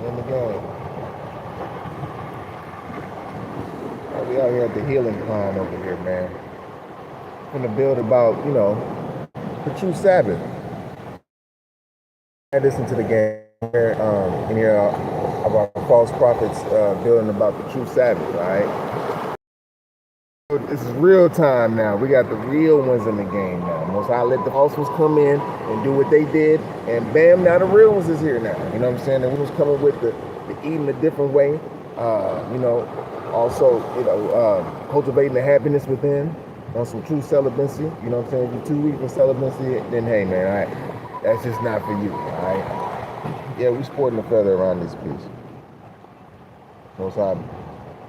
in the game. We out here at the healing pond over here, man. Gonna build about, you know, the true Sabbath. I listened to the game in here about false prophets building about the true Sabbath, right? This is real time now. We got the real ones in the game now. Most I let the false ones come in and do what they did, and bam, now the real ones is here now. You know what I'm saying? The ones coming with the eating a different way. You know, also, you know, cultivating the happiness within on some true celibacy. You know what I'm saying? If you're 2 weeks in celibacy, then hey, man, all right, that's just not for you, all right? Yeah, we sporting the feather around this piece. Most I,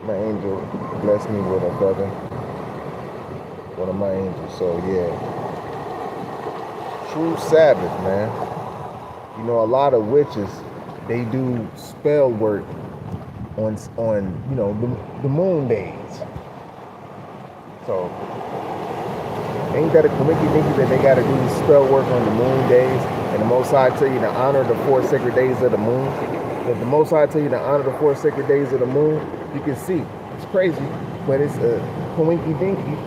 my angel blessed me with a feather. One of my angels. So yeah, true Sabbath, man. You know, a lot of witches, they do spell work on you know, the moon days. So ain't that a coinky dinky that they got to do spell work on the moon days? And the Most High tell you to honor the 4 sacred days of the moon. If the Most High tell you to honor the 4 sacred days of the moon, you can see it's crazy, but it's a coinky dinky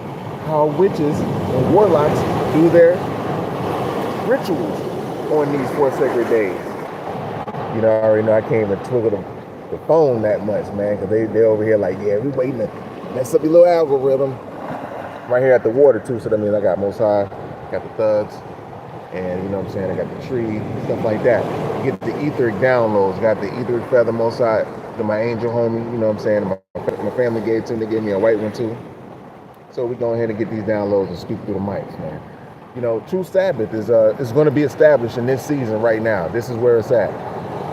how witches and warlocks do their rituals on these 4 sacred days. You know, I already know I can't even twiddle the phone that much, man, because they over here like, yeah, we waiting to mess up your little algorithm. Right here at the water too, so that means I got Most High, got the thugs, and you know what I'm saying, I got the tree, stuff like that. Get the etheric downloads, got the etheric feather Most High, to my angel homie, you know what I'm saying, my family gave to me, they gave me a white one too. So we go ahead and get these downloads and speak through the mics, man. You know, true Sabbath is going to be established in this season right now. This is where it's at.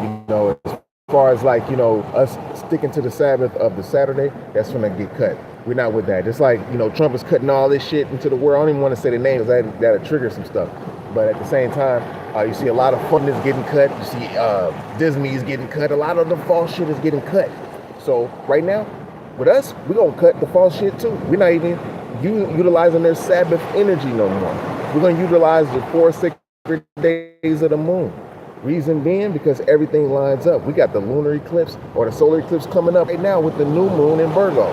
You know, as far as like, you know, us sticking to the Sabbath of the Saturday, that's going to get cut. We're not with that. Just like, you know, Trump is cutting all this shit into the world. I don't even want to say the names, that'll trigger some stuff. But at the same time, you see a lot of fun is getting cut. You see Disney is getting cut. A lot of the false shit is getting cut. So right now, with us, we're going to cut the false shit too. We're not even utilizing their Sabbath energy no more. We're going to utilize the 4 sacred days of the moon. Reason being, because everything lines up. We got the lunar eclipse or the solar eclipse coming up right now with the new moon in Virgo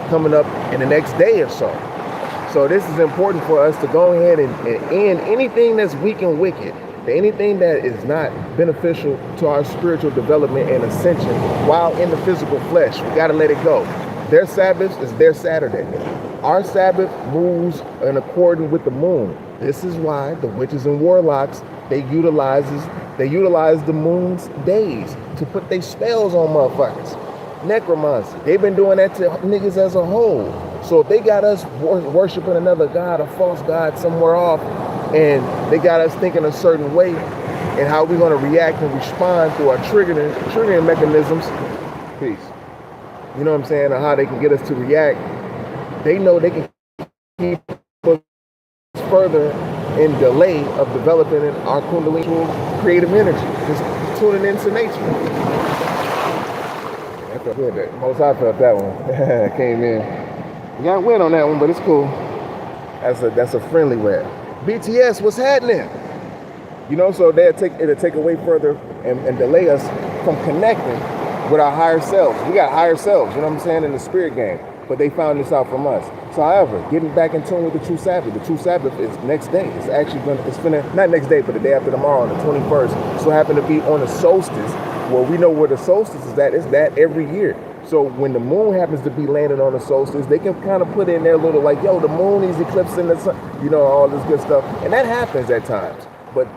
coming up in the next day or so. So this is important for us to go ahead and end anything that's weak and wicked, anything that is not beneficial to our spiritual development and ascension while in the physical flesh. We got to let it go. Their Sabbath is their Saturday. Our Sabbath moves in accordance with the moon. This is why the witches and warlocks, they utilize the moon's days to put their spells on motherfuckers. Necromancy. They've been doing that to niggas as a whole. So if they got us worshiping another god, a false god somewhere off, and they got us thinking a certain way, and how we're going to react and respond through our triggering mechanisms, peace. You know what I'm saying? Or how they can get us to react. They know they can keep us further in delay of developing our Kundalini creative energy. Just tuning into nature. I felt good. That most I felt that one. Came in. Got win on that one, but it's cool. That's a friendly way. BTS, what's happening? You know, so it'll take away further and delay us from connecting with our higher selves. We got higher selves, you know what I'm saying, in the spirit game. But they found this out from us. So however, getting back in tune with the true Sabbath. The true Sabbath is next day. It's actually not next day, but the day after tomorrow on the 21st. So happen to be on the solstice. Well, we know where the solstice is at. It's that every year. So when the moon happens to be landing on the solstice, they can kind of put in their little like, yo, the moon is eclipsing the sun, you know, all this good stuff. And that happens at times. But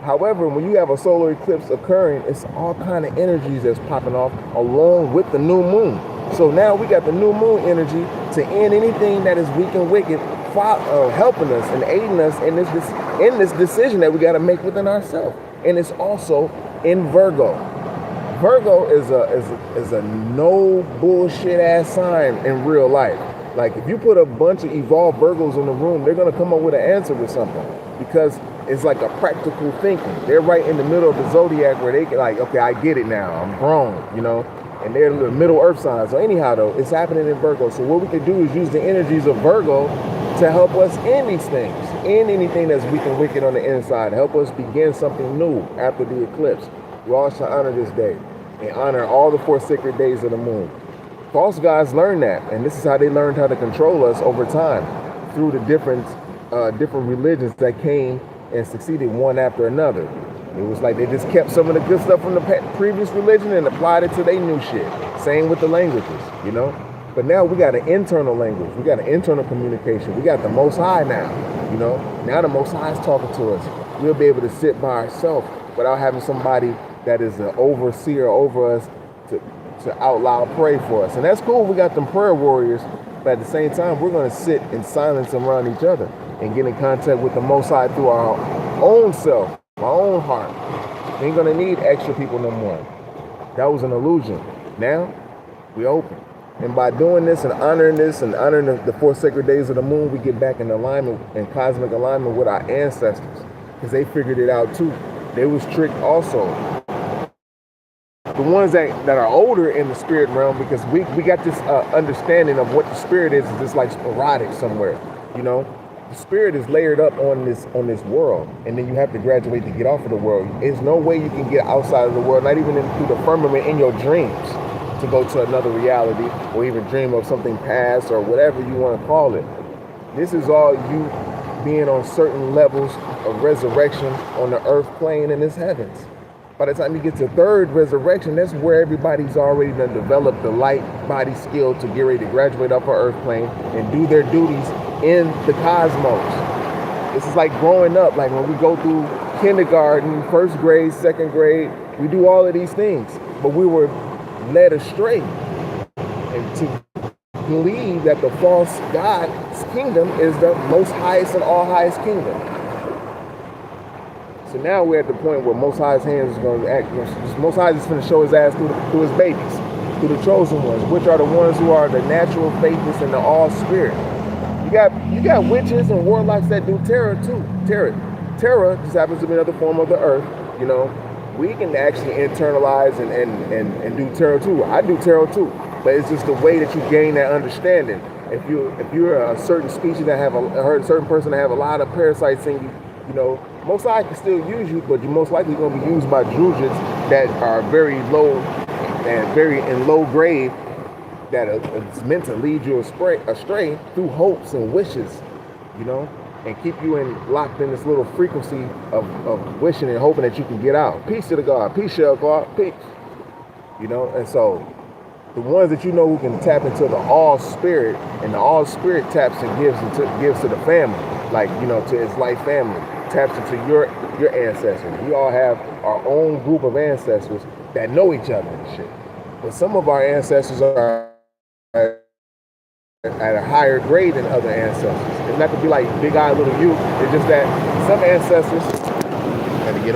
however, when you have a solar eclipse occurring, it's all kind of energies that's popping off along with the new moon. So now we got the new moon energy to end anything that is weak and wicked, helping us and aiding us in this decision that we got to make within ourselves. And it's also in Virgo. Virgo is a no bullshit ass sign in real life. Like if you put a bunch of evolved Virgos in the room, they're gonna come up with an answer with something because it's like a practical thinking. They're right in the middle of the zodiac where they can like, okay, I get it now. I'm grown, you know. And they're the middle earth signs. So anyhow, though, it's happening in Virgo. So what we can do is use the energies of Virgo to help us end these things, end anything that's weak and wicked on the inside, help us begin something new after the eclipse. We all should honor this day. and honor all the 4 sacred days of the moon. False gods learned that, and this is how they learned how to control us over time, through the different religions that came and succeeded one after another. It was like they just kept some of the good stuff from the previous religion and applied it to their new shit. Same with the languages, you know? But now we got an internal language. We got an internal communication. We got the Most High now, you know? Now the Most High is talking to us. We'll be able to sit by ourselves without having somebody that is an overseer over us to out loud pray for us. And that's cool. We got them prayer warriors. But at the same time, we're going to sit in silence around each other and get in contact with the Most High through our own self, our own heart. We ain't going to need extra people no more. That was an illusion. Now, we open. And by doing this and honoring the 4 sacred days of the moon, we get back in alignment, in cosmic alignment with our ancestors. Because they figured it out too. They was tricked also. The ones that are older in the spirit realm, because we got this understanding of what the spirit is just like sporadic somewhere, you know. The spirit is layered up on this world, and then you have to graduate to get off of the world. There's no way you can get outside of the world, not even through the firmament in your dreams, to go to another reality or even dream of something past or whatever you want to call it. This is all you being on certain levels of resurrection on the earth plane and its heavens. By the time you get to 3rd resurrection, that's where everybody's already done developed the light body skill to get ready to graduate off our earth plane and do their duties in the cosmos. This is like growing up, like when we go through kindergarten, 1st grade, 2nd grade, we do all of these things, but we were led astray and to believe that the false God's kingdom is the most highest and all highest kingdom. So now we're at the point where Most High's hands is going to act. Most High is going to show his ass through his babies, through the chosen ones, which are the ones who are the natural faithless and the all spirit. You got witches and warlocks that do terror too. Terror just happens to be another form of the earth. You know, we can actually internalize and do tarot too. I do tarot too, but it's just the way that you gain that understanding. If you're a certain species that have a certain person that have a lot of parasites in you, you know, most likely can still use you, but you're most likely going to be used by druids that are very low and very in low grade, that is meant to lead you astray through hopes and wishes, you know, and keep you locked in this little frequency of wishing and hoping that you can get out. Peace to the God. Peace, shall God. Peace. You know, and so the ones that you know who can tap into the all spirit, and the all spirit taps and gives to the family, like, you know, to its life family, taps into your ancestors. We all have our own group of ancestors that know each other and shit. But some of our ancestors are at a higher grade than other ancestors. It's not to be like big eye, little you. It's just that some ancestors had to get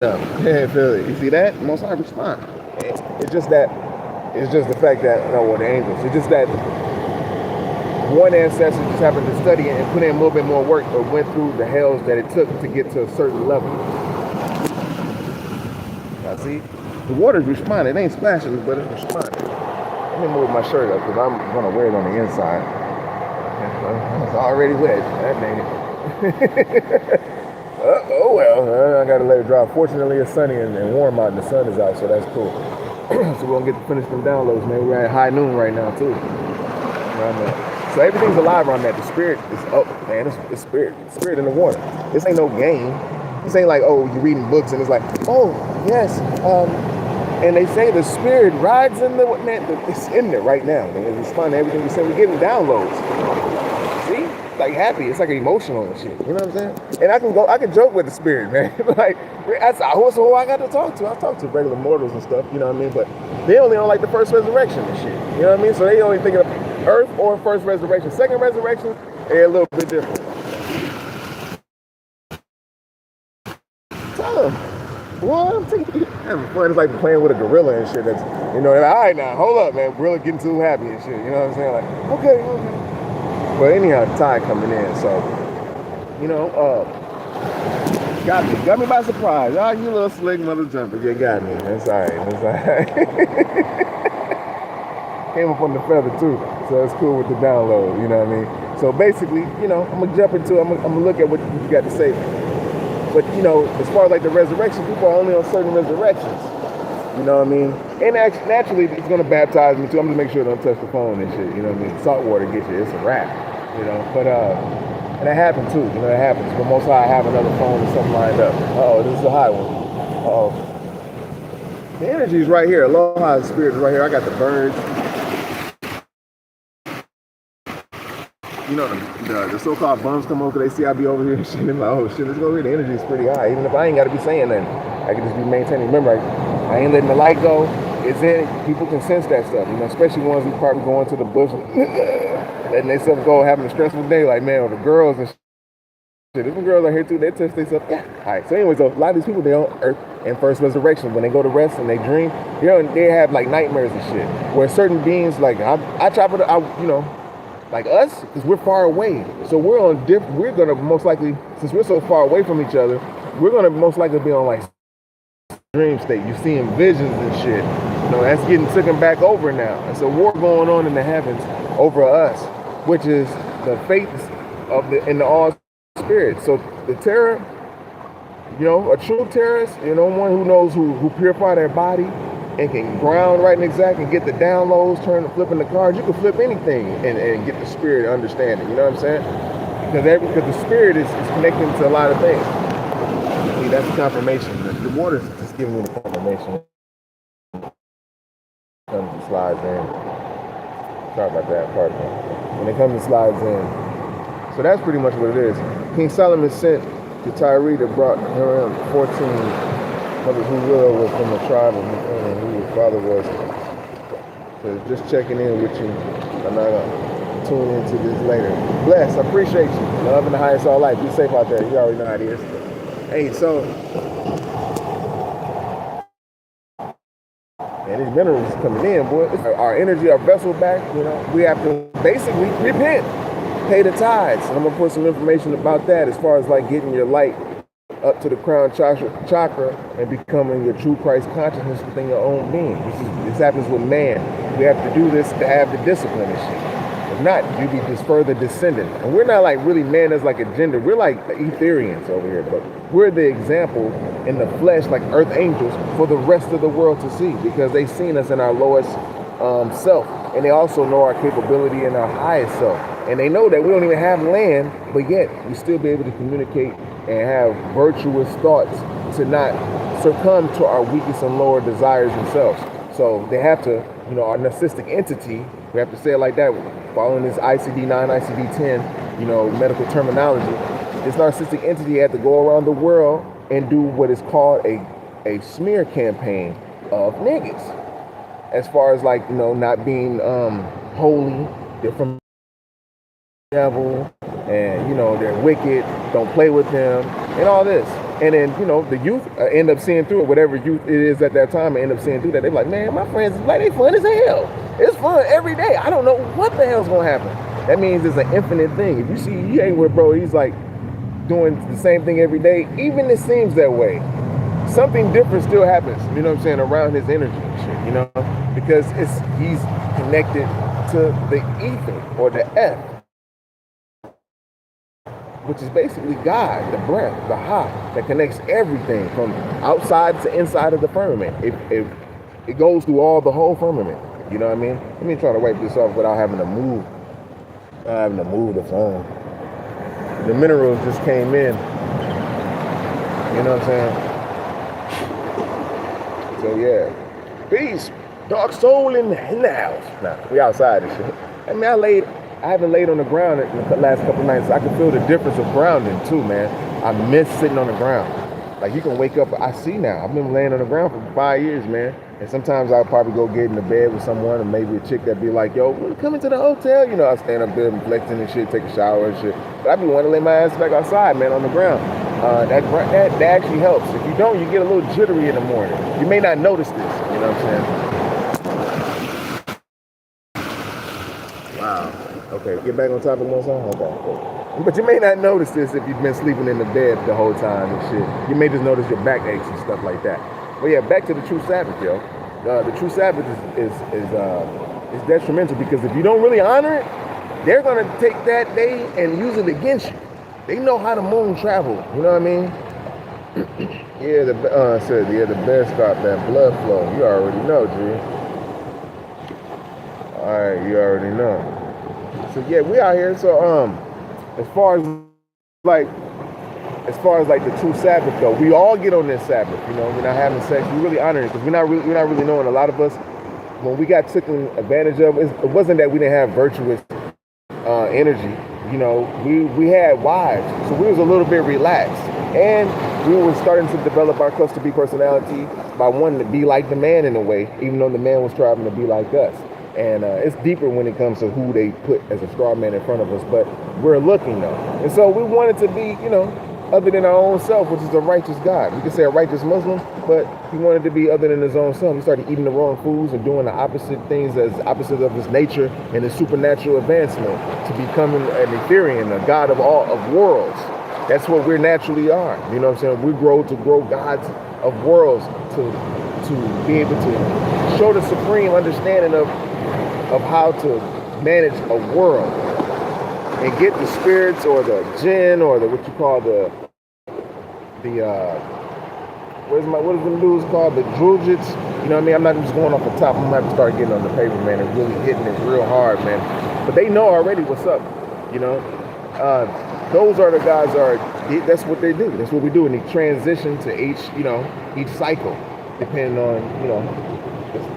up. Yeah, feel it. You see that? Most I respond. It's just the fact that, no, well, the angels. It's just that one ancestor just happened to study it and put in a little bit more work, but went through the hells that it took to get to a certain level. Now see, the water's responding. It ain't splashing, but it's responding. Let me move my shirt up because I'm gonna wear it on the inside. It's already wet. That dang it. Oh well, I gotta let it dry. Fortunately, it's sunny and warm out, and the sun is out, so that's cool. So we're gonna get to finish them downloads, man. We're at high noon right now too. Around there. So everything's alive around that. The spirit is up, man. It's spirit in the water. This ain't no game. This ain't like, oh, you're reading books and it's like, oh yes, and they say the spirit rides in the, man, it's in there right now. It's responding to everything we say. We're getting downloads. See? It's like happy. It's like emotional and shit. You know what I'm saying? And I can joke with the spirit, man. Like, that's who I got to talk to. I talk to regular mortals and stuff, you know what I mean? But they only don't like the first resurrection and shit. You know what I mean? So they only thinking of earth or first resurrection. Second resurrection, they're a little bit different. Tell them. What? I'm having fun. It's like playing with a gorilla and shit. That's, you know, like, all right now, hold up, man. Gorilla getting too happy and shit. You know what I'm saying? Like, okay. But anyhow, tide coming in, so, you know, got me by surprise. Oh, you little slick mother jumper. You got me. That's all right. That's all right. Came up on the feather too, so it's cool with the download. You know what I mean? So basically, you know, I'm gonna jump into it. I'm gonna look at what you got to say. But, you know, as far as like the resurrection, people are only on certain resurrections. You know what I mean? And actually, naturally, it's going to baptize me too. I'm just making sure I don't touch the phone and shit. You know what I mean? Salt water gets you. It's a wrap. You know? But, and that happened too. You know, that happens. But most I have another phone or something lined up. Uh-oh, this is a high one. Uh-oh. The energy is right here. Aloha spirit is right here. I got the birds. You know, the so-called bums come over, they see I be over here and shit. They're like, oh shit, let's go here. The energy is pretty high. Even if I ain't got to be saying nothing, I can just be maintaining. Remember, I ain't letting the light go. It's in. People can sense that stuff, you know, especially ones who probably go into the bush and letting themselves go, having a stressful day. Like, man, or the girls and shit. Different girls are here too. They touch themselves. Yeah. All right. So, anyways, a lot of these people, they on Earth and First Resurrection, when they go to rest and they dream, you know, they have like nightmares and shit. Where certain beings, like I try to, you know. Like us, because we're far away. So we're on we're gonna most likely, since we're so far away from each other, we're gonna most likely be on like dream state. You're seeing visions and shit. You know, that's getting taken back over now. And so war going on in the heavens over us, which is the faith of in the all spirit. So the terror, you know, a true terrorist, you know, one who knows who purify their body and can ground right and exact and get the downloads, flipping the cards. You can flip anything and get the spirit understanding. You know what I'm saying? Because the spirit is connecting to a lot of things. See, that's the confirmation. The water's just giving me the confirmation. Comes and slides in. Sorry about that, pardon me. When it comes and slides in. So that's pretty much what it is. King Solomon sent to TRU that brought around 14 brothers who was from the tribe of who his father was. So just checking in with you. I'm not gonna tune into this later. Bless, I appreciate you. Love in the highest all life. Be safe out there. You already know how it is. Hey, so and these minerals coming in, boy. Our energy, our vessel back, you know, we have to basically repent. Pay the tithes. And I'm gonna put some information about that as far as like getting your light up to the crown chakra and becoming your true Christ consciousness within your own being. This happens with man. We have to do this to have the discipline and shit. If not, you be just further descending. And we're not like really man as like a gender. We're like the Etherians over here, but we're the example in the flesh, like earth angels, for the rest of the world to see, because they've seen us in our lowest self, and they also know our capability in our highest self. And they know that we don't even have land, but yet we still be able to communicate and have virtuous thoughts to not succumb to our weakest and lower desires themselves. So they have to, you know, our narcissistic entity, we have to say it like that, following this ICD-9, ICD-10, you know, medical terminology. This narcissistic entity had to go around the world and do what is called a smear campaign of niggas. As far as like, you know, not being holy, they're from the devil, and you know, they're wicked, don't play with them, and all this. And then, you know, the youth end up seeing through it, whatever youth it is at that time, and end up seeing through that. They're like, man, my friends, like, they fun as hell. It's fun every day. I don't know what the hell's gonna happen. That means it's an infinite thing. If you see, you ain't with bro, he's like doing the same thing every day, even it seems that way, something different still happens, you know what I'm saying, around his energy and shit, you know, because he's connected to the ether or the F, which is basically God, the breath, the Ha, that connects everything from outside to inside of the firmament. It goes through the whole firmament. You know what I mean? Let me try to wipe this off without having to move the phone. The minerals just came in. You know what I'm saying? So yeah. Peace. Dark soul in the house. Nah, we outside and shit. I mean, I haven't laid on the ground in the last couple of nights. I can feel the difference of grounding too, man. I miss sitting on the ground. Like, you can wake up, I see now. I've been laying on the ground for 5 years, man. And sometimes I'll probably go get in the bed with someone, or maybe a chick that be like, yo, we're coming to the hotel. You know, I stand up there and flexing and shit, take a shower and shit. But I be wanting to lay my ass back outside, man, on the ground. That actually helps. If you don't, you get a little jittery in the morning. You may not notice this, you know what I'm saying? Wow. Okay, get back on top of one side? Okay, cool. But you may not notice this if you've been sleeping in the bed the whole time and shit. You may just notice your back aches and stuff like that. But yeah, back to the true Sabbath, yo. The true Sabbath is detrimental, because if you don't really honor it, they're gonna take that day and use it against you. They know how the moon travel, you know what I mean? Yeah, the best stop that blood flow. You already know, G. All right, you already know. So yeah, we out here. So as far as like the true Sabbath though, we all get on this Sabbath. You know, we're not having sex. We really honor it because we're not really knowing. A lot of us, when we got taken advantage of, it wasn't that we didn't have virtuous energy. You know, we had wives, so we was a little bit relaxed, and we were starting to develop our cluster B personality by wanting to be like the man in a way, even though the man was striving to be like us. And it's deeper when it comes to who they put as a straw man in front of us, but we're looking though, and so we wanted to be, you know, other than our own self, which is a righteous God. We could say a righteous Muslim, but he wanted to be other than his own self. He started eating the wrong foods and doing the opposite things as opposite of his nature and his supernatural advancement to becoming an Etherean, a God of all of worlds. That's what we naturally are. You know what I'm saying? We grow gods of worlds to be able to show the supreme understanding of how to manage a world. And get the spirits or the jinn or the what you call what is the dudes called, the drujits? You know what I mean? I'm not just going off the top. I'm gonna have to start getting on the paper, man, and really hitting it real hard, man. But they know already what's up. You know, those are the guys. That's what they do. That's what we do, and they transition to each cycle, depending on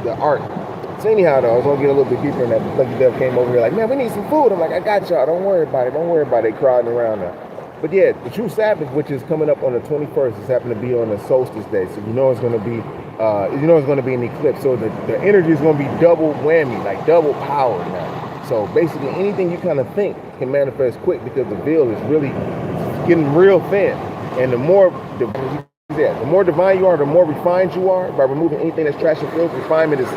the art. So anyhow, though, I was gonna get a little bit deeper in that. The Lucky Dove came over here like, man, we need some food. I'm like, I got y'all. Don't worry about it. Don't worry about it. They crowding around now. But yeah, the true Sabbath, which is coming up on the 21st, is happening to be on the solstice day. So you know it's gonna be, an eclipse. So the energy is gonna be double whammy, like double power now. So basically, anything you kind of think can manifest quick because the veil is really getting real thin. And the more divine you are, the more refined you are. By removing anything that's trash and filth, refinement is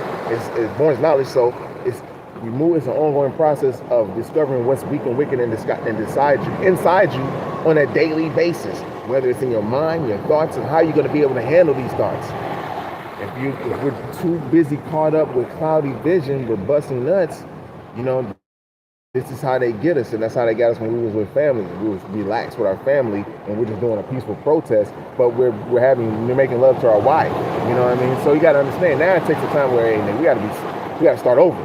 born as knowledge. So it's an ongoing process of discovering what's weak and wicked and inside you on a daily basis, whether it's in your mind, your thoughts, and how you're going to be able to handle these thoughts. If we're too busy caught up with cloudy vision, we're busting nuts, this is how they get us, and that's how they got us when we was with family. We was relaxed with our family, and we're just doing a peaceful protest, but we're making love to our wife. You know what I mean? So you got to understand. Now it takes a time where we got to start over.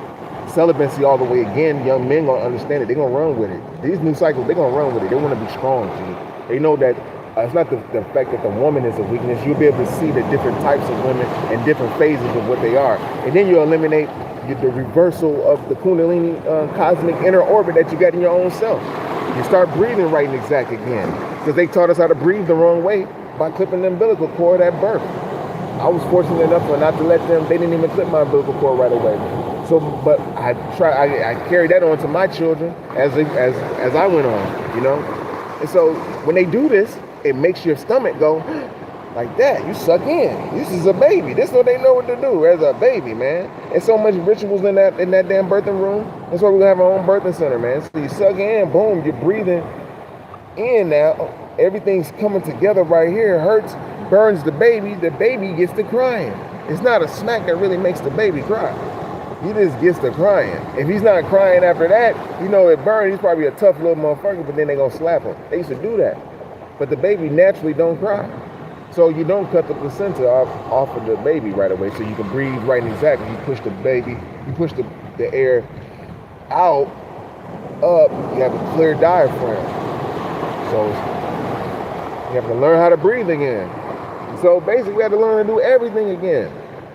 Celibacy all the way again. Young men gonna understand it. They're gonna run with it. These new cycles, they're gonna run with it. They want to be strong. G. They know that it's not the fact that the woman is a weakness. You'll be able to see the different types of women and different phases of what they are, and then you eliminate the reversal of the Kundalini cosmic inner orbit that you got in your own self. You start breathing right and exact again, because they taught us how to breathe the wrong way by clipping the umbilical cord at birth. I was fortunate enough not to let them. They didn't even clip my umbilical cord right away. So, but I carried that on to my children as I went on, And so when they do this, it makes your stomach go like that. You suck in. This is a baby. This is what they know what to do as a baby, man. There's so much rituals in that damn birthing room. That's why we're gonna have our own birthing center, man. So you suck in, boom, you're breathing in now. Everything's coming together right here. It hurts, burns the baby gets to crying. It's not a smack that really makes the baby cry. He just gets to crying. If he's not crying after that, it burned. He's probably a tough little motherfucker, but then they're gonna slap him. They used to do that. But the baby naturally don't cry. So you don't cut the placenta off of the baby right away, so you can breathe right and exactly. You push the baby, you push the air out, up, you have a clear diaphragm. So you have to learn how to breathe again. So basically we have to learn to do everything again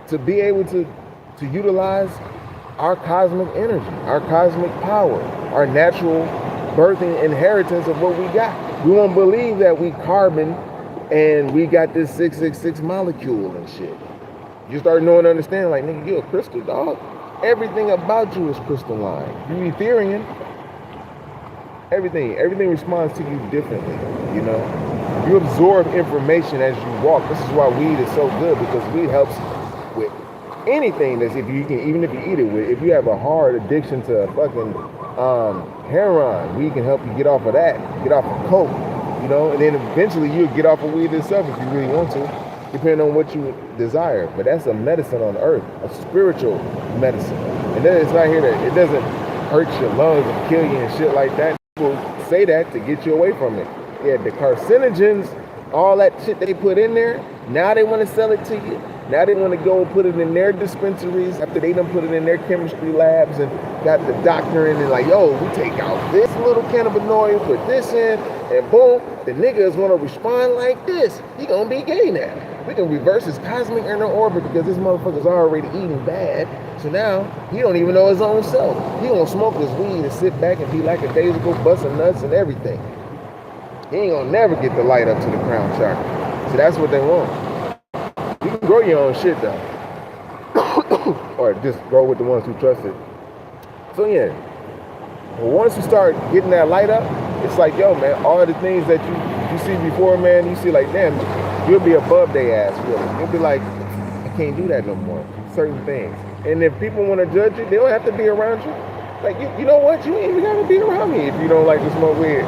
to be able to utilize our cosmic energy, our cosmic power, our natural birthing inheritance of what we got. We won't believe that we carbon and we got this 666 molecule and shit. You start knowing and understanding, like, nigga, you a crystal, dog. Everything about you is crystalline. You Etherean. Everything responds to you differently, You absorb information as you walk. This is why weed is so good, because weed helps with anything that's even if you eat it with. If you have a hard addiction to fucking heroin, weed can help you get off of that, get off of coke, and then eventually you'll get off of weed itself if you really want to, depending on what you desire. But that's a medicine on earth, a spiritual medicine. And then it's not here it doesn't hurt your lungs and kill you and shit like that. People say that to get you away from it. Yeah, the carcinogens all that shit they put in there, now they want to sell it to you. Now they want to go put it in their dispensaries after they done put it in their chemistry labs and got the doctor in and like, yo, we take out this little cannabinoid, put this in, and boom, the nigga is going to respond like this. He going to be gay now. We can reverse his cosmic inner orbit because this motherfucker's already eating bad. So now he don't even know his own self. He gonna smoke his weed and sit back and be like a daisical, busting nuts and everything. He ain't gonna never get the light up to the crown chakra. So that's what they want. You can grow your own shit though. Or just grow with the ones who trust it. So yeah. But once you start getting that light up, it's like, yo, man, all the things that you see before, man, you see like, damn, you'll be above their ass, really. You'll be like, I can't do that no more. Certain things. And if people want to judge you, they don't have to be around you. Like, you know what? You ain't even got to be around me if you don't like to smoke weed.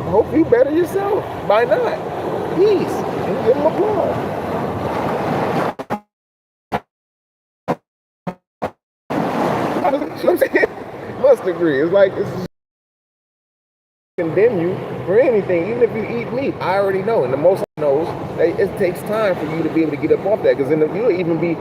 Hope you better yourself. By not. Peace. And give them applause. You know what I'm saying? Must agree. It's like, it's condemn you for anything, even if you eat meat. I already know. And the most I know is it takes time for you to be able to get up off that. Because you'll even be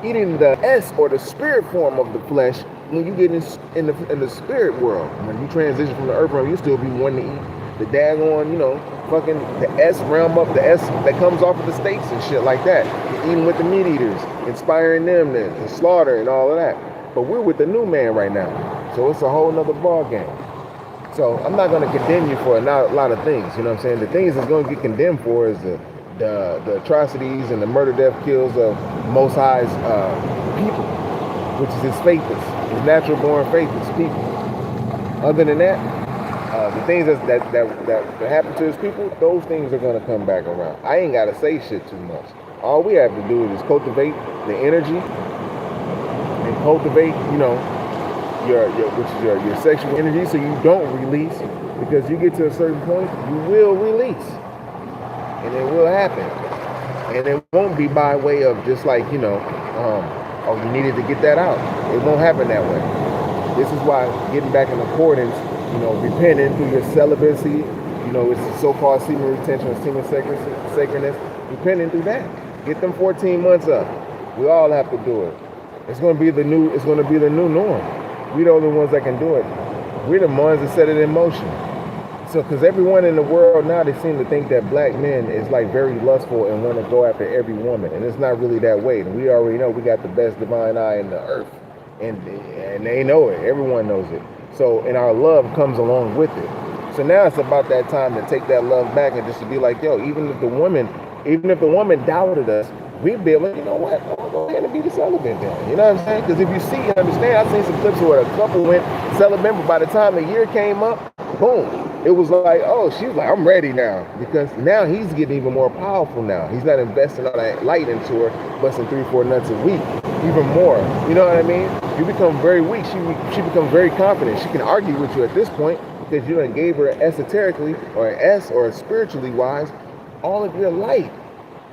eating the S or the spirit form of the flesh when you get in the spirit world. When you transition from the earth realm, you still be wanting to eat the daggone, you know, fucking the S realm up, the S that comes off of the steaks and shit like that. You're eating with the meat eaters, inspiring them to slaughter and all of that. But we're with the new man right now. So it's a whole nother ball game. So I'm not going to condemn you for a lot of things. You know what I'm saying? The things that's going to get condemned for is the atrocities and the murder, death, kills of Most High's people, which is his faithless, his natural born faithless people. Other than that, the things that happen to his people, those things are going to come back around. I ain't got to say shit too much. All we have to do is cultivate the energy and cultivate, you know, your sexual energy, so you don't release, because you get to a certain point, you will release. And it will happen. And it won't be by way of just like, you know, oh, you needed to get that out. It won't happen that way. This is why getting back in accordance, you know, repenting through your celibacy, you know, it's so-called semen retention or semen sacredness, repenting through that. Get them 14 months up. We all have to do it. It's going to be the new norm. We're the only ones that can do it. We're the ones that set it in motion. So, because everyone in the world now, they seem to think that black men is like very lustful and want to go after every woman. And it's not really that way. And we already know we got the best divine eye in the earth. And they know it. Everyone knows it. So, and our love comes along with it. So now it's about that time to take that love back and just to be like, yo, even if the woman doubted us, we'd be able to, you know what, I'll go ahead and be the celibate then. You know what I'm saying? Because if you see, you understand, I've seen some clips where a couple went celibate, but by the time the year came up, boom, it was like, oh, she was like, I'm ready now. Because now he's getting even more powerful now. He's not investing all that light into her, busting 3-4 nuts a week, even more. You know what I mean? You become very weak. She becomes very confident. She can argue with you at this point because you done gave her esoterically or an S or spiritually wise all of your light.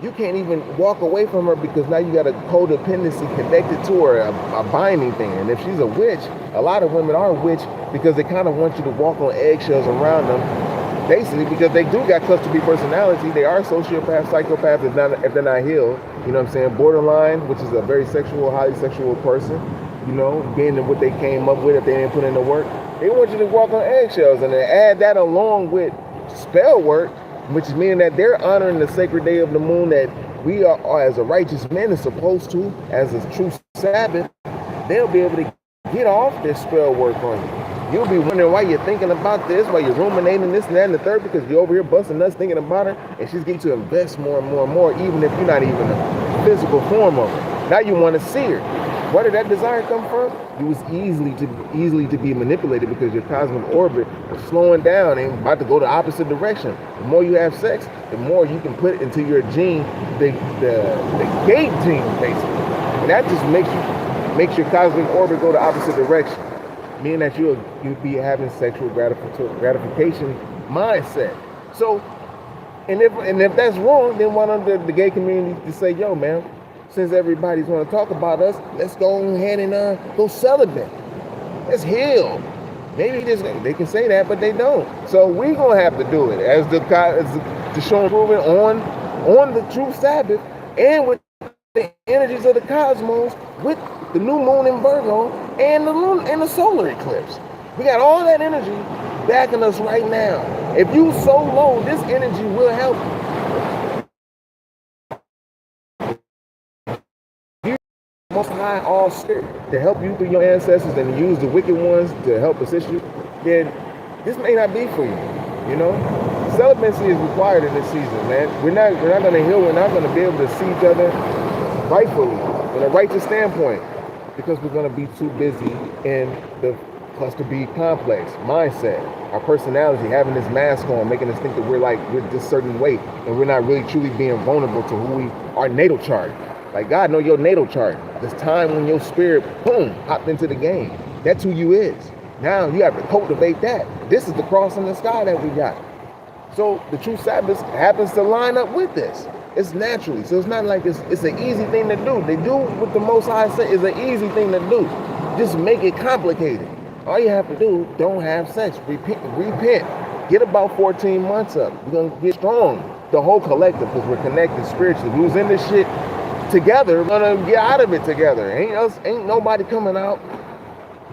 You can't even walk away from her because now you got a codependency connected to her, a binding thing. And if she's a witch, a lot of women are witch because they kind of want you to walk on eggshells around them, basically because they do got cluster B personality. They are sociopaths, psychopaths, if they're not healed. You know what I'm saying? Borderline, which is a very sexual, highly sexual person. You know, being what they came up with if they didn't put in the work. They want you to walk on eggshells, and then add that along with spell work, which is meaning that they're honoring the sacred day of the moon that we are as a righteous man is supposed to, as a true Sabbath. They'll be able to get off this spell work on you. You'll be wondering why you're thinking about this, why you're ruminating this and that and the third, because you're over here busting nuts thinking about her, and she's getting to invest more and more and more, even if you're not even a physical form of her. Now you want to see her. Where did that desire come from? It was easily to be manipulated because your cosmic orbit is slowing down and about to go the opposite direction. The more you have sex, the more you can put into your gene, the gate gene, basically. And that just makes your cosmic orbit go the opposite direction, meaning that you'll be having sexual gratification mindset. So, and if that's wrong, then why don't the gay community just say, yo, man, since everybody's want to talk about us, let's go ahead and go celibate. Let's heal. Maybe they can say that, but they don't. So we're gonna have to do it as the show improvement on the true Sabbath and with the energies of the cosmos, with the new moon in Virgo and the moon and the solar eclipse. We got all that energy backing us right now. If you so low, this energy will help you. Most High all spirit to help you through your ancestors and use the wicked ones to help assist you, then this may not be for you. You know, celibacy is required in this season, man. We're not going to heal. We're not going to be able to see each other rightfully in a righteous standpoint because we're going to be too busy in the cluster B complex mindset. Our personality, having this mask on, making us think that we're this certain way, and we're not really truly being vulnerable to who we our natal chart. Like God know your natal chart. This time when your spirit, boom, hopped into the game. That's who you is. Now you have to cultivate that. This is the cross in the sky that we got. So the true Sabbath happens to line up with this. It's naturally. So it's not like it's an easy thing to do. They do what the Most High say is an easy thing to do. Just make it complicated. All you have to do, don't have sex. Repent. Get about 14 months up. We're going to get strong. The whole collective, because we're connected spiritually. We was in this shit together. We're going to get out of it together. Ain't nobody coming out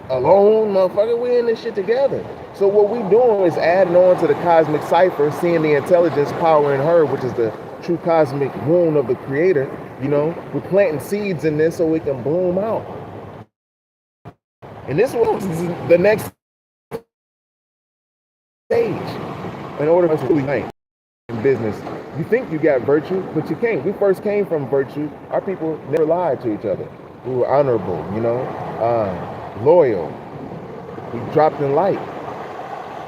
alone, motherfucker. We in this shit together. So what we doing is adding on to the cosmic cipher, seeing the intelligence power in her, which is the true cosmic womb of the creator. You know, we're planting seeds in this so it can bloom out. And this is the next stage in order for us to really think in business. You think you got virtue, but you can't. We first came from virtue. Our people never lied to each other. We were honorable, you know, loyal. We dropped in light.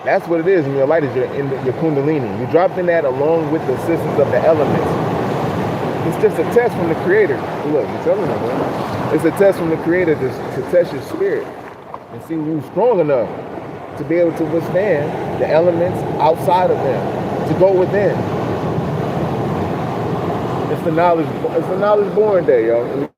That's what it is. And your light is your kundalini. You dropped in that along with the systems of the elements. It's just a test from the creator. Look, you're telling them, man. It's a test from the creator to test your spirit and see who's strong enough to be able to withstand the elements outside of them, to go within. It's the knowledge born day, yo.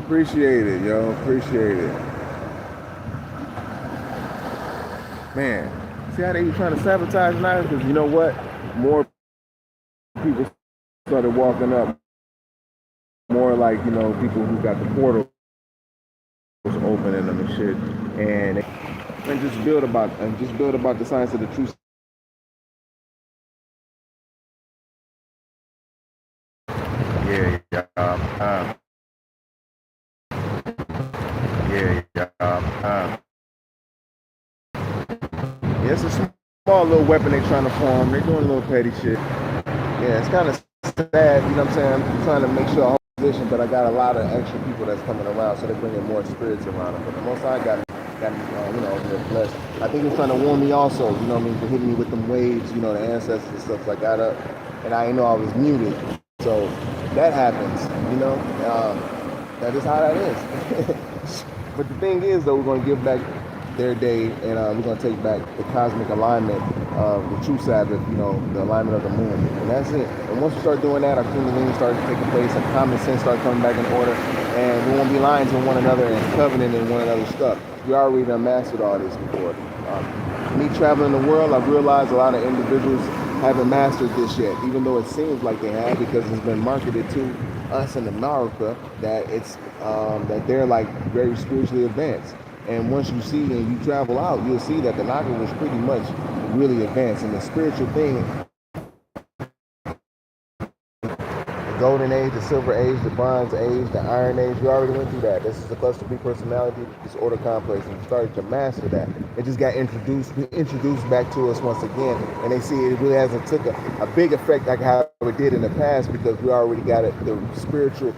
Appreciate it, yo. Appreciate it. Man, see how they be trying to sabotage now? Because you know what? More people started walking up. More like, you know, people who got the portals open in them and shit. And just build about the science of the truth. Yeah, it's a small little weapon they trying to form. They're doing a little petty shit. Yeah, it's kind of sad, you know what I'm saying? I'm trying to make sure I hold position, but I got a lot of extra people that's coming around, so they're bringing more spirits around them. But the most I got me, you know, real blessed. I think they're trying to warn me also, you know what I mean? They're hitting me with them waves, you know, the ancestors and stuff. So I got up, and I didn't know I was muted. So that happens, you know? That is how that is. But the thing is, though, we're going to give back their day, and we're going to take back the cosmic alignment of the true Sabbath, you know, the alignment of the moon. And that's it. And once we start doing that, our kundalini starts taking place, and common sense starts coming back in order, and we won't be lying to one another and covenanting in one another's stuff. We already done mastered all this before. Me traveling the world, I've realized a lot of individuals haven't mastered this yet, even though it seems like they have, because it's been marketed to us in America that it's that they're like very spiritually advanced. And once you see and you travel out, you'll see that the NAGA was pretty much really advanced. And the spiritual thing, the golden age, the silver age, the bronze age, the iron age, we already went through that. This is the cluster B personality disorder complex, and we started to master that. It just got introduced back to us once again, and they see it really hasn't took a big effect like how it did in the past, because we already got it, the spiritual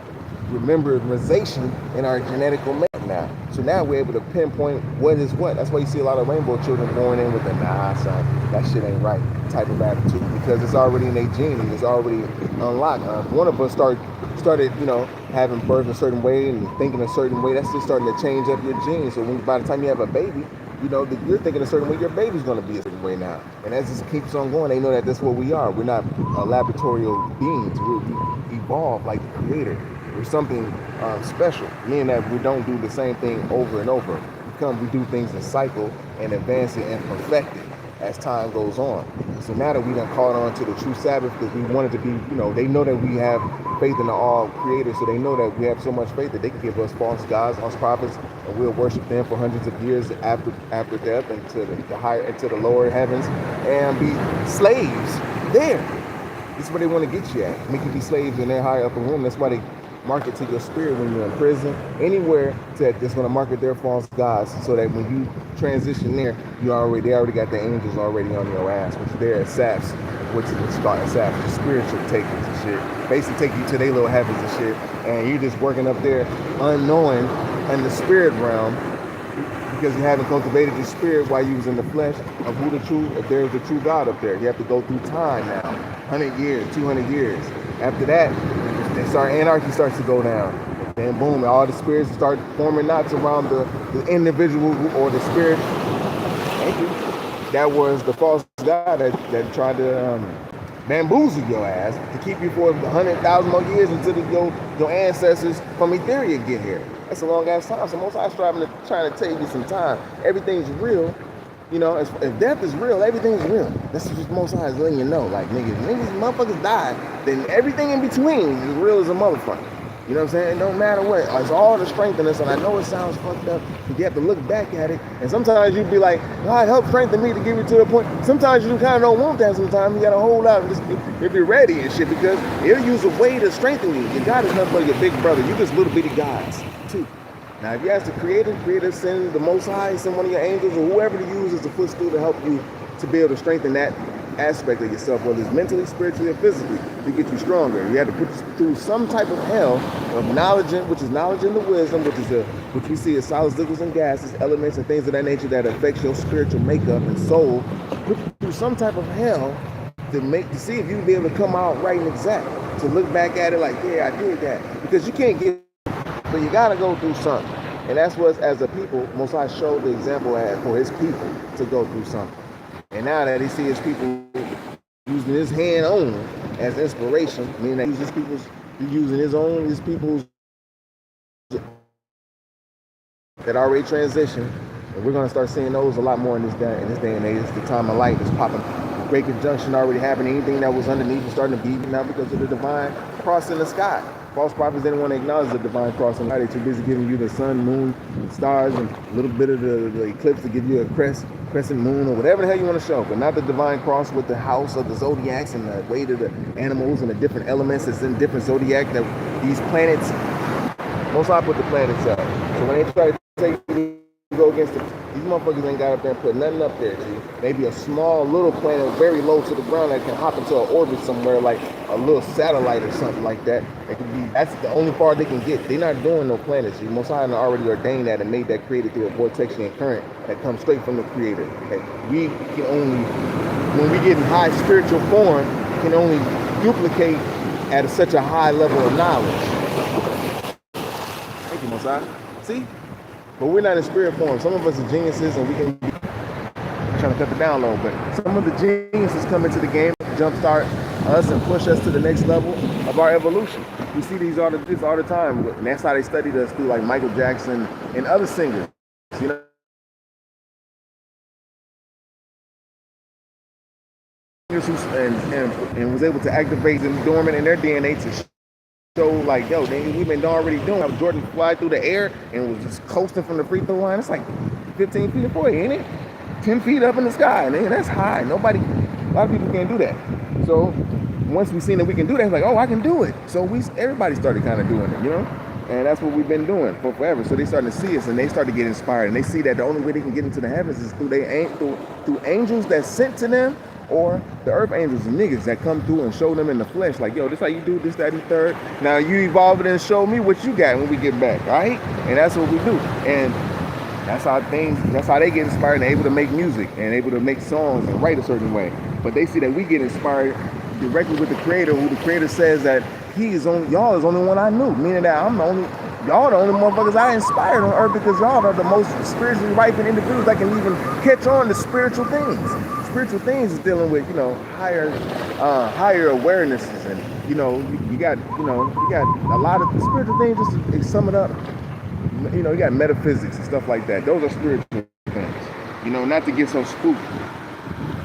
memorization in our genetical makeup now. So now we're able to pinpoint what is what. That's why you see a lot of rainbow children going in with the nah son, that shit ain't right type of attitude, because it's already in their genes, it's already unlocked. One of us started, you know, having birth a certain way and thinking a certain way. That's just starting to change up your genes. So by the time you have a baby, you know, that you're thinking a certain way, your baby's going to be a certain way now. And as this keeps on going, they know that that's what we are. We're not laboratorial beings. We evolve like the creator. We're something special, meaning that we don't do the same thing over and over. We do things in cycle and advance it and perfect it as time goes on. So now that we done caught on to the true Sabbath, because we wanted to be, you know, they know that we have faith in the all creator, so they know that we have so much faith that they can give us false gods, false prophets, and we'll worship them for hundreds of years after death into the higher, into the lower heavens, and be slaves there. This is where they want to get you at, make you be slaves in their higher upper room. That's why they market to your spirit when you're in prison, anywhere that's going to market their false gods, so that when you transition there, they already got the angels already on your ass, which they're SABBATH, which is called SABBATH, spiritual takers and shit. Basically take you to their little heavens and shit, and you're just working up there unknowing in the spirit realm, because you haven't cultivated your spirit while you was in the flesh of if there's the true God up there. You have to go through time now, 100 years, 200 years. After that, anarchy starts to go down. And boom, all the spirits start forming knots around the individual or the spirit. Thank you. That was the false god that tried to bamboozle your ass to keep you for 100,000 more years until your ancestors from Etheria get here. That's a long ass time. So most I trying to tell you some time. Everything's real. You know, if death is real, everything's real. That's just most High is letting you know. Like, niggas, motherfuckers die, then everything in between is real as a motherfucker. You know what I'm saying? It don't matter what. It's all the strength in us, and I know it sounds fucked up, but you have to look back at it. And sometimes you'd be like, God, help strengthen me to get me to a point. Sometimes you kind of don't want that sometimes. You got to hold out and just be ready and shit, because it'll use a way to strengthen you. Your God is nothing but your big brother. You just little bitty gods, too. Now, if you ask the Creator send the Most High, send one of your angels or whoever to use as a footstool to help you to be able to strengthen that aspect of yourself, whether it's mentally, spiritually, or physically, to get you stronger. You have to put you through some type of hell of knowledge, which is knowledge and the wisdom, which we see as solids, liquids, and gases, elements, and things of that nature that affects your spiritual makeup and soul. Put you through some type of hell to see if you'll be able to come out right and exact. To look back at it like, yeah, I did that, because you can't get. So you gotta go through something. And that's what, as a people, Most High showed the example for his people to go through something. And now that he see his people using his hand on as inspiration, meaning that he's using his people's that already transitioned, and we're going to start seeing those a lot more in this day and age. It's the time of light is popping. The Great Conjunction already happened. Anything that was underneath is starting to be now because of the divine cross in the sky. False prophets didn't want to acknowledge the divine cross in the sky. They're too busy giving you the sun, moon, and stars, and a little bit of the eclipse to give you a crescent moon, or whatever the hell you want to show, but not the divine cross with the house of the zodiacs and the weight of the animals and the different elements that's in different zodiac that these planets. Most I put the planets up. So when they try to take you to go against these motherfuckers ain't got up there and put nothing up there, G. Maybe a small little planet very low to the ground that can hop into an orbit somewhere, like a little satellite or something like that. It could be, that's the only far they can get. They're not doing no planets, G. Most High already ordained that and made that created through a vortexian current that comes straight from the Creator. Okay? We can only, when we get in high spiritual form, can only duplicate at such a high level of knowledge. Thank you, Most High. See? But we're not in spirit form. Some of us are geniuses, and we can be trying to cut the down low. But some of the geniuses come into the game, jumpstart us, and push us to the next level of our evolution. We see these all the time, and that's how they studied us through like Michael Jackson and other singers. You know, and was able to activate them dormant in their DNA to show like, yo, we've been already doing. Jordan fly through the air and was just coasting from the free throw line. It's like 15 feet away, ain't it? 10 feet up in the sky, and that's high. A lot of people can't do that. So once we seen that we can do that, it's like, oh, I can do it. So everybody started kind of doing it, you know? And that's what we've been doing for forever. So they started to see us, and they started to get inspired, and they see that the only way they can get into the heavens is through angels that's sent to them, or the earth angels and niggas that come through and show them in the flesh, like, yo, this how you do this, that, and third. Now you evolve it and show me what you got when we get back, all right? And that's what we do. And that's how they get inspired and able to make music and able to make songs and write a certain way. But they see that we get inspired directly with the Creator, who the Creator says that y'all is the only one I knew, meaning that y'all the only motherfuckers I inspired on earth, because y'all are the most spiritually ripened individuals that can even catch on to spiritual things. Spiritual things is dealing with, you know, higher awarenesses, and you know, you got a lot of the spiritual things. Just to sum it up, you know, you got metaphysics and stuff like that. Those are spiritual things, you know, not to get so spooky,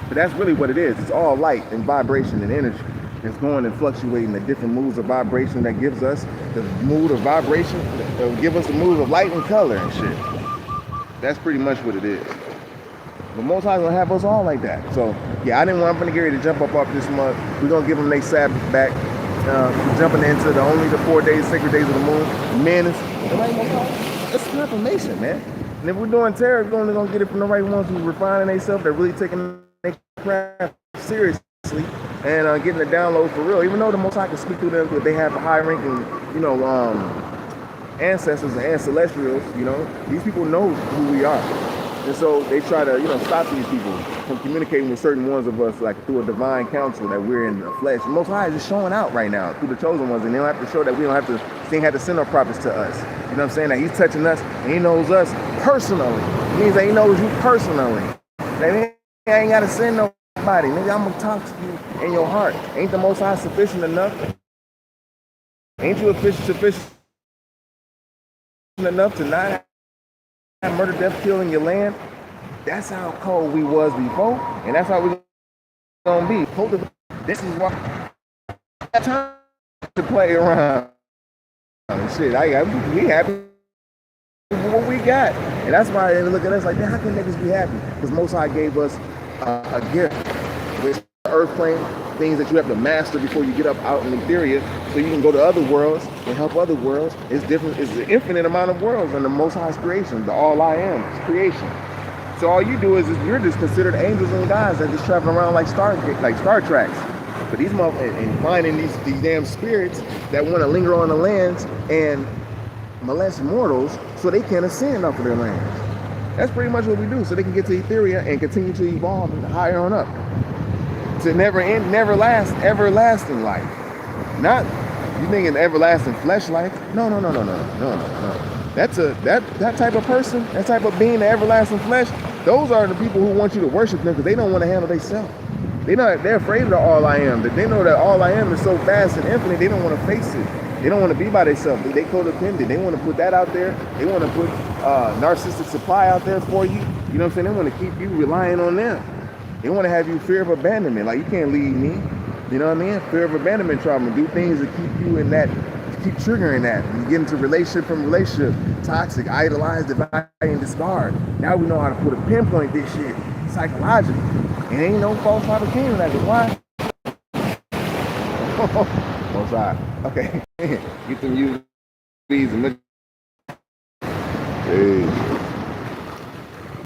but that's really what it is. It's all light and vibration and energy. It's going and fluctuating the different moods of vibration that gives us the mood of vibration, that will give us the mood of light and color and shit. That's pretty much what it is. But Most High gonna have us all like that. So yeah, I'm gonna get ready to jump up off this month. We're gonna give them their Sabbath back. We're jumping into the 4 days, sacred days of the moon. Men, that's confirmation, man. And if we're doing tarot, we're only gonna get it from the right ones who are refining themselves. They're really taking their craft seriously and getting the download for real. Even though the Most High can speak through them, because they have a high ranking, you know, ancestors and celestials. You know, these people know who we are. And so they try to, you know, stop these people from communicating with certain ones of us, like through a divine counsel that we're in the flesh. And Most High is just showing out right now through the chosen ones, and they don't have to show that we don't have to. They have to send our prophets to us. You know what I'm saying? That He's touching us and He knows us personally. It means that He knows you personally. That He ain't got to send nobody. Nigga, I'm gonna talk to you in your heart. Ain't the Most High sufficient enough? Ain't you sufficient enough to not have murder, death, killing your land? That's how cold we was before, and that's how we're gonna be. This is why I got time to play around. Shit, we happy with what we got, and that's why they look at us like, man, how can niggas be happy? Because Most High gave us a gift, which earth plane, things that you have to master before you get up out in Etheria, so you can go to other worlds and help other worlds. It's different. It's an infinite amount of worlds in the Most High's creation. The All I Am creation. So all you do is you're just considered angels and gods that just travel around like Star Treks. But these motherfuckers and finding these damn spirits that want to linger on the lands and molest mortals so they can ascend off of their lands. That's pretty much what we do, so they can get to Etheria and continue to evolve and higher on up to everlasting life. Not you thinking everlasting flesh life? No. That type of person, that type of being, the everlasting flesh. Those are the people who want you to worship them because they don't want to handle themselves. They're afraid of the All I Am. They know that All I Am is so vast and infinite. They don't want to face it. They don't want to be by themselves. They codependent. They want to put that out there. They want to put narcissistic supply out there for you. You know what I'm saying? They want to keep you relying on them. They want to have you fear of abandonment. Like, you can't leave me. You know what I mean? Fear of abandonment trauma. Do things to keep you in that, keep triggering that. You get into relationship from relationship. Toxic, idolize, divide, and discard. Now we know how to put a pinpoint this shit psychologically. And ain't no false propaganda. That's why. One side. Okay. Get them UVs and look. Hey.